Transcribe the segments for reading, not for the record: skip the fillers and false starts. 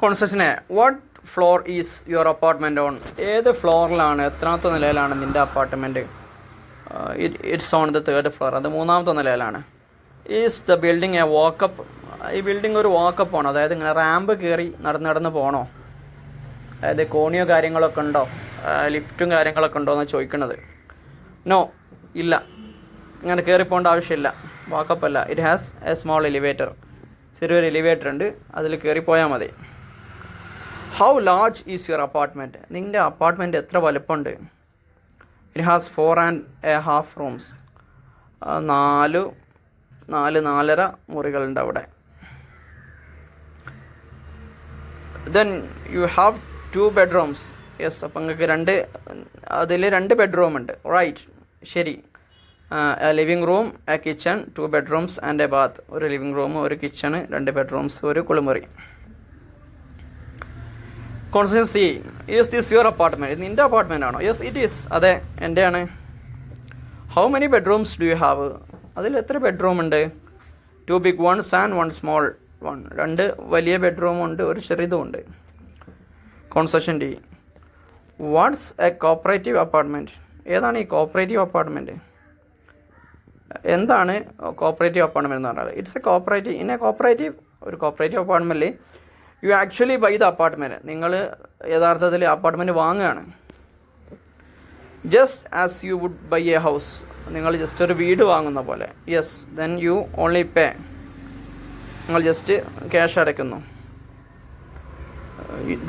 കോൺസെഷൻ A, what floor is your apartment on? ഏത് ഫ്ലോറിലാണ്, എത്രാമത്തെ നിലയിലാണ് നിൻ്റെ apartment? It's on the third floor, അത് മൂന്നാമത്തെ നിലയിലാണ്. Is the building a walkup? ഈ ബിൽഡിംഗ് ഒരു വാക്കപ്പാണോ, അതായത് ഇങ്ങനെ റാമ്പ് കയറി നടന്ന് പോകണോ? അതായത് കോണിയോ കാര്യങ്ങളൊക്കെ ഉണ്ടോ, ലിഫ്റ്റും കാര്യങ്ങളൊക്കെ ഉണ്ടോ എന്നാണ് ചോദിക്കുന്നത്. നോ, ഇല്ല, ഇങ്ങനെ കയറിപ്പോകേണ്ട ആവശ്യമില്ല, വാക്കപ്പല്ല. It has a small elevator, ചെറിയൊരു എലിവേറ്റർ ഉണ്ട്, അതിൽ കയറിപ്പോയാൽ മതി. How large is your apartment? നിൻ്റെ അപ്പാർട്ട്മെൻറ്റ് എത്ര വലുപ്പമുണ്ട്? ഇറ്റ് ഹാസ് 4.5 റൂംസ്, 4.5 മുറികളുണ്ട് അവിടെ. Then you have 2 bedrooms. Yes, അപ്പം നിങ്ങൾക്ക് അതിൽ 2 bedroom ഉണ്ട്. റൈറ്റ്, ശരി. A living room, a kitchen, 2 bedrooms and a bath. ഒരു ലിവിങ് റൂം, ഒരു കിച്ചണ്, 2 bedrooms, ഒരു കുളിമുറി. Concession C, is this your apartment? നിൻ്റെ അപ്പാർട്ട്മെൻ്റ് ആണോ? യെസ് ഇറ്റ് ഈസ്, അതെ എൻ്റെയാണ്. How many bedrooms do you have? അതിൽ എത്ര ബെഡ്റൂം ഉണ്ട്? 2 big ones and 1 small one. 2 വലിയ ബെഡ്റൂമും ഉണ്ട്, ഒരു ചെറുതും ഉണ്ട്. Concession D, what's a cooperative apartment? ഏതാണ് ഈ കോപ്പറേറ്റീവ് അപ്പാർട്ട്മെൻറ്റ്? എന്താണ് കോപ്പറേറ്റീവ് അപ്പാർട്ട്മെൻറ്റ് എന്ന് പറഞ്ഞാൽ? It's a cooperative, in a cooperative, ഒരു കോപ്പറേറ്റീവ് അപ്പാർട്ട്മെൻറ്റിൽ you actually buy the apartment, നിങ്ങൾ യഥാർത്ഥത്തിൽ അപ്പാർട്ട്മെൻറ്റ് വാങ്ങുകയാണ്. Just as you would buy a house, നിങ്ങൾ ജസ്റ്റ് ഒരു വീട് വാങ്ങുന്ന പോലെ. Yes, then you only pay, നിങ്ങൾ ജസ്റ്റ് ക്യാഷ് അടയ്ക്കുന്നു.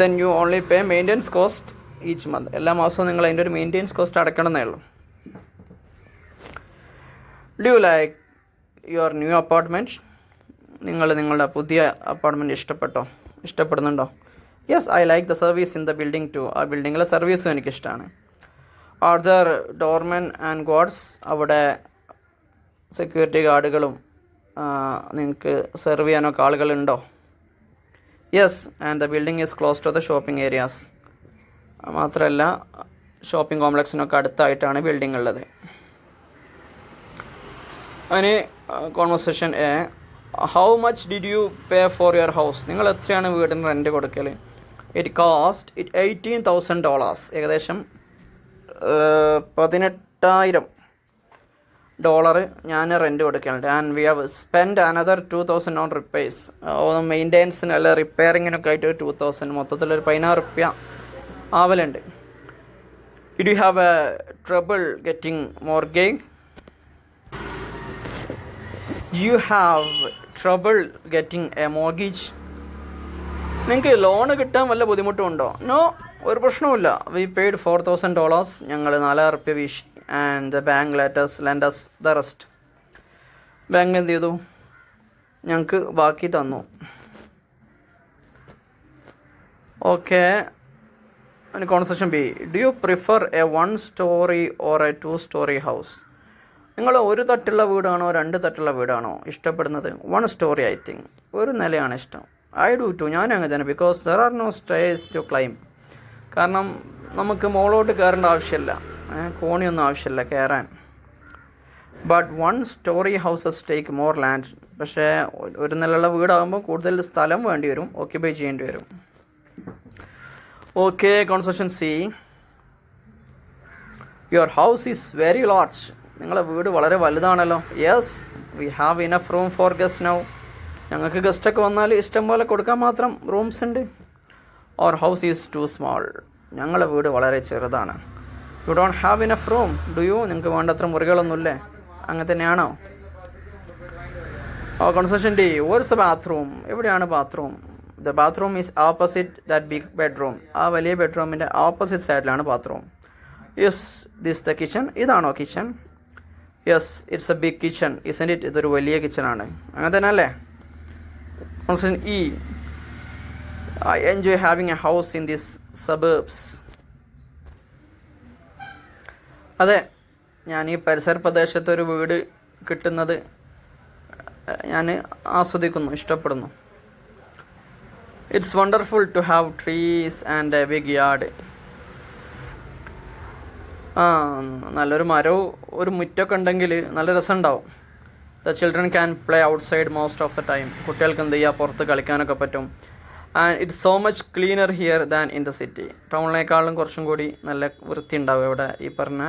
Then you only pay maintenance cost each month, എല്ലാ മാസവും നിങ്ങൾ അതിൻ്റെ ഒരു മെയിൻ്റെനൻസ് കോസ്റ്റ് അടയ്ക്കണമെന്നേ ഉള്ളൂ. Do you like your new apartment? നിങ്ങൾ നിങ്ങളുടെ പുതിയ അപ്പാർട്ട്മെൻറ്റ് ഇഷ്ടപ്പെടുന്നുണ്ടോ? Yes, I like the service in the building too. ആ ബിൽഡിങ്ങിലെ സർവീസും എനിക്കിഷ്ടമാണ്. Are there doormen and guards? അവിടെ സെക്യൂരിറ്റി ഗാർഡുകളും നിങ്ങൾക്ക് സെർവ് ചെയ്യാനൊക്കെ ആളുകളുണ്ടോ? Yes, and the building is close to the shopping areas. മാത്രമല്ല ഷോപ്പിംഗ് കോംപ്ലക്സിനൊക്കെ അടുത്തായിട്ടാണ് ബിൽഡിംഗ് ഉള്ളത്. അതിന് conversation A, how much did you pay for your house? നിങ്ങൾ എത്രയാണ് വീടിന് റെൻറ്റ് കൊടുക്കൽ? ഇറ്റ് കോസ്റ്റ് $18,000, ഏകദേശം $18,000 ഞാൻ റെൻറ്റ് കൊടുക്കാനുണ്ട്. And we have spend another 2,000 on repairs. മെയിൻ്റെനൻസിന് അല്ല റിപ്പയറിങ്ങിനൊക്കെ ആയിട്ട് 2,000, മൊത്തത്തിലൊരു $16,000 ആവലുണ്ട്. Did you have a trouble getting mortgage? You have trouble getting a mortgage? നിങ്ങൾക്ക് ലോണ് കിട്ടാൻ വല്ല ബുദ്ധിമുട്ടുണ്ടോ? നോ, ഒരു പ്രശ്നവുമില്ല. വി പെയ്ഡ് $4,000, ഞങ്ങൾ $4,000 വീശി. And the bank lends the rest. Bank എന്ത് ചെയ്തു? ഞങ്ങൾക്ക് ബാക്കി തന്നു. Okay. Concession B, do you prefer a 1 story or a 2 story house? നിങ്ങൾ ഒരു തട്ടുള്ള വീടാണോ 2 തട്ടുള്ള വീടാണോ ഇഷ്ടപ്പെടുന്നത്? 1 story ഐ തിങ്ക്, ഒരു നിലയാണ് ഇഷ്ടം. ഐ ഡു ടു, ഞാൻ അങ്ങനെ തന്നെ. Because there are no stairs to climb. കാരണം നമുക്ക് മുകളോട്ട് കയറേണ്ട ആവശ്യമില്ല, കോണിയൊന്നും ആവശ്യമില്ല കയറാൻ. But 1 story houses take more land. പക്ഷേ ഒരു നിലയുള്ള വീടാകുമ്പോൾ കൂടുതൽ സ്ഥലം വേണ്ടി വരും, ഓക്യുപ്പൈ ചെയ്യേണ്ടി വരും. Okay. Concession C, your house is very large. നിങ്ങളുടെ വീട് വളരെ വലുതാണല്ലോ. Yes, we have enough room for guest now. ഞങ്ങൾക്ക് ഗസ്റ്റൊക്കെ വന്നാൽ ഇഷ്ടം പോലെ കൊടുക്കാൻ മാത്രം റൂംസ് ഉണ്ട്. Our house is too small. ഞങ്ങളുടെ വീട് വളരെ ചെറുതാണ്. You don't have enough room do you? നിങ്ങൾക്ക് വേണ്ടത്ര മുറികളൊന്നുമില്ലേ? അങ്ങനെ തന്നെയാണോ? Concession D, where's a bathroom? എവിടെയാണ് bathroom? The bathroom is opposite that big bedroom. ആ വലിയ ബെഡ്റൂമിൻ്റെ ഓപ്പോസിറ്റ് സൈഡിലാണ് bathroom. Yes, this the kitchen? ഇതാണോ kitchen? Yes, it's a big kitchen isn't it? ഇതൊരു വലിയ കിച്ചണാണ്. അങ്ങനെ തന്നെ അല്ലേ? Concession E, I enjoy having a house in this suburbs. അതെ, ഞാൻ ഈ പരിസര പ്രദേശത്തൊരു വീട് കിട്ടുന്നത് ഞാൻ ആസ്വദിക്കുന്നു, ഇഷ്ടപ്പെടുന്നു. It's wonderful to have trees and a big yard. നല്ലൊരു മരവും ഒരു മുറ്റമൊക്കെ ഉണ്ടെങ്കിൽ നല്ല രസമുണ്ടാവും. The children can play outside most of the time. കുട്ടികൾക്ക് എന്ത് ചെയ്യുക, പുറത്ത് കളിക്കാനൊക്കെ പറ്റും. And it's so much cleaner here than in the city. ടൗണിനേക്കാളും കുറച്ചും കൂടി നല്ല വൃത്തി ഉണ്ടാവും ഇവിടെ ഈ പറഞ്ഞ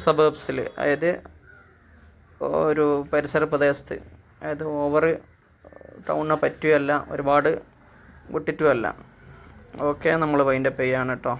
സബേബ്സിൽ, അതായത് ഒരു പരിസര പ്രദേശത്ത്. അതായത് ഓവർ ടൗണിനെ പറ്റുകയല്ല, ഒരുപാട് വിട്ടിട്ടുമല്ല. ഓക്കെ, നമ്മൾ വൈൻഡപ്പ് ചെയ്യാണ് കേട്ടോ.